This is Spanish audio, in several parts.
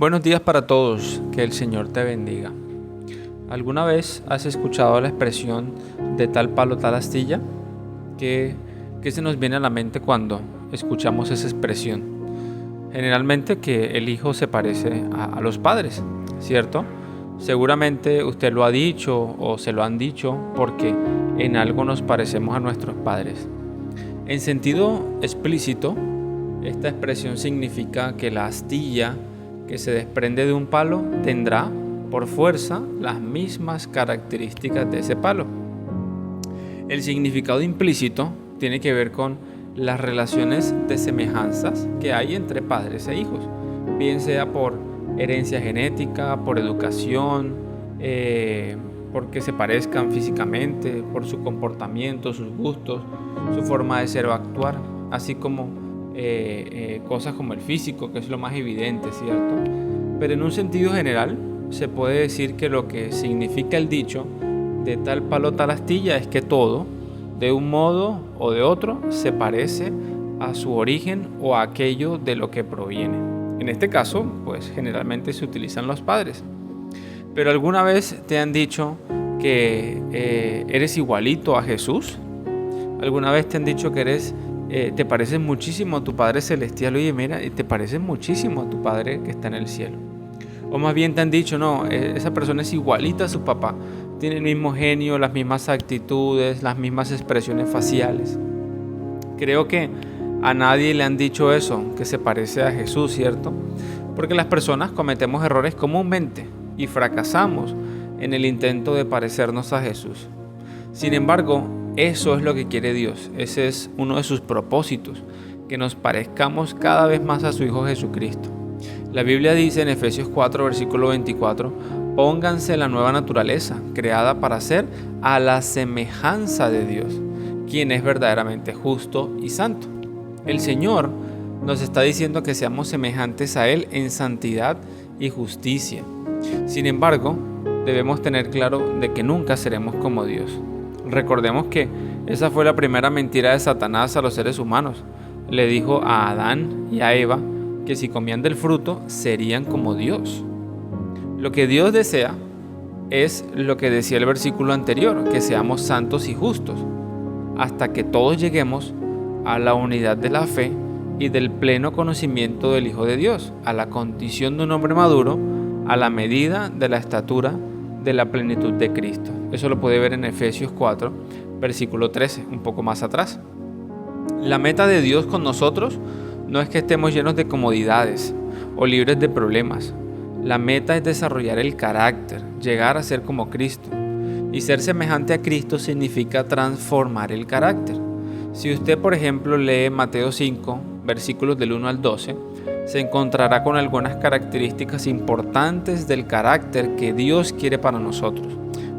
Buenos días para todos, que el Señor te bendiga. ¿Alguna vez has escuchado la expresión de tal palo, tal astilla? ¿Qué se nos viene a la mente cuando escuchamos esa expresión? Generalmente que el hijo se parece a los padres, ¿cierto? Seguramente usted lo ha dicho o se lo han dicho porque en algo nos parecemos a nuestros padres. En sentido explícito, esta expresión significa que la astilla que se desprende de un palo tendrá por fuerza las mismas características de ese palo. El significado implícito tiene que ver con las relaciones de semejanzas que hay entre padres e hijos, bien sea por herencia genética, por educación, porque se parezcan físicamente, por su comportamiento, sus gustos, su forma de ser o actuar, así como cosas como el físico, que es lo más evidente, ¿cierto? Pero en un sentido general se puede decir que lo que significa el dicho de tal palo tal astilla es que todo, de un modo o de otro, se parece a su origen o a aquello de lo que proviene. En este caso, pues generalmente se utilizan los padres. Pero ¿alguna vez te han dicho que eres igualito a Jesús? ¿Alguna vez te han dicho que te pareces muchísimo a tu Padre Celestial? Oye, mira, te pareces muchísimo a tu Padre que está en el cielo. O más bien te han dicho, no, esa persona es igualita a su papá. Tiene el mismo genio, las mismas actitudes, las mismas expresiones faciales. Creo que a nadie le han dicho eso, que se parece a Jesús, ¿cierto? Porque las personas cometemos errores comúnmente y fracasamos en el intento de parecernos a Jesús. Sin embargo, eso es lo que quiere Dios. Ese es uno de sus propósitos, que nos parezcamos cada vez más a su Hijo Jesucristo. La Biblia dice en Efesios 4, versículo 24, pónganse la nueva naturaleza, creada para ser a la semejanza de Dios, quien es verdaderamente justo y santo. El Señor nos está diciendo que seamos semejantes a Él en santidad y justicia. Sin embargo, debemos tener claro de que nunca seremos como Dios. Recordemos que esa fue la primera mentira de Satanás a los seres humanos. Le dijo a Adán y a Eva que si comían del fruto serían como Dios. Lo que Dios desea es lo que decía el versículo anterior, que seamos santos y justos, hasta que todos lleguemos a la unidad de la fe y del pleno conocimiento del Hijo de Dios, a la condición de un hombre maduro, a la medida de la estatura de la plenitud de Cristo. Eso lo puede ver en Efesios 4, versículo 13, un poco más atrás. La meta de Dios con nosotros no es que estemos llenos de comodidades o libres de problemas. La meta es desarrollar el carácter, llegar a ser como Cristo. Y ser semejante a Cristo significa transformar el carácter. Si usted, por ejemplo, lee Mateo 5, versículos del 1 al 12, se encontrará con algunas características importantes del carácter que Dios quiere para nosotros.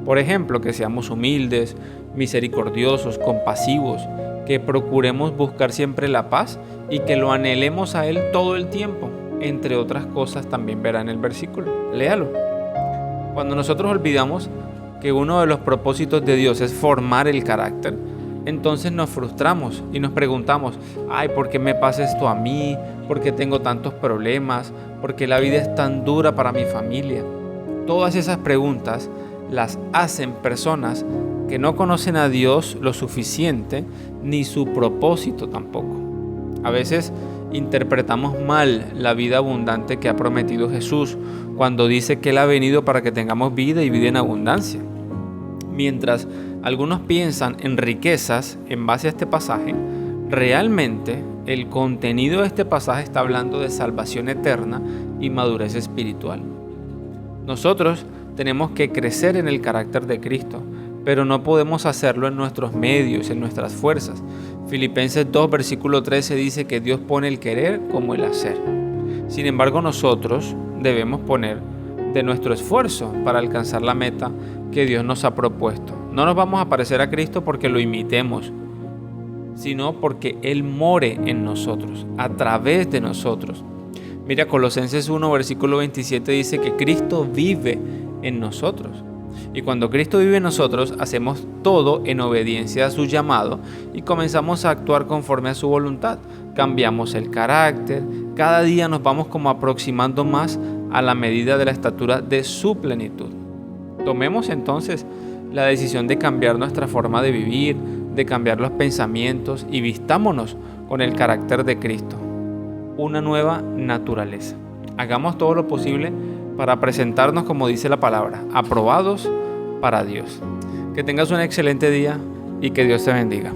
Por ejemplo, que seamos humildes, misericordiosos, compasivos, que procuremos buscar siempre la paz y que lo anhelemos a Él todo el tiempo. Entre otras cosas también verá en el versículo. Léalo. Cuando nosotros olvidamos que uno de los propósitos de Dios es formar el carácter, entonces nos frustramos y nos preguntamos, ay, ¿por qué me pasa esto a mí? ¿Por qué tengo tantos problemas? ¿Por qué la vida es tan dura para mi familia? Todas esas preguntas las hacen personas que no conocen a Dios lo suficiente, ni su propósito tampoco. A veces interpretamos mal la vida abundante que ha prometido Jesús cuando dice que Él ha venido para que tengamos vida y vida en abundancia. Mientras algunos piensan en riquezas en base a este pasaje, realmente el contenido de este pasaje está hablando de salvación eterna y madurez espiritual. Nosotros tenemos que crecer en el carácter de Cristo, pero no podemos hacerlo en nuestros medios, en nuestras fuerzas. Filipenses 2, versículo 13 dice que Dios pone el querer como el hacer. Sin embargo, nosotros debemos poner de nuestro esfuerzo para alcanzar la meta que Dios nos ha propuesto. No nos vamos a parecer a Cristo porque lo imitemos, sino porque Él more en nosotros, a través de nosotros. Mira, Colosenses 1, versículo 27 dice que Cristo vive en nosotros. Y cuando Cristo vive en nosotros, hacemos todo en obediencia a su llamado y comenzamos a actuar conforme a su voluntad. Cambiamos el carácter, cada día nos vamos como aproximando más a la medida de la estatura de su plenitud. Tomemos entonces la decisión de cambiar nuestra forma de vivir, de cambiar los pensamientos y vistámonos con el carácter de Cristo, una nueva naturaleza. Hagamos todo lo posible para presentarnos, como dice la palabra, aprobados para Dios. Que tengas un excelente día y que Dios te bendiga.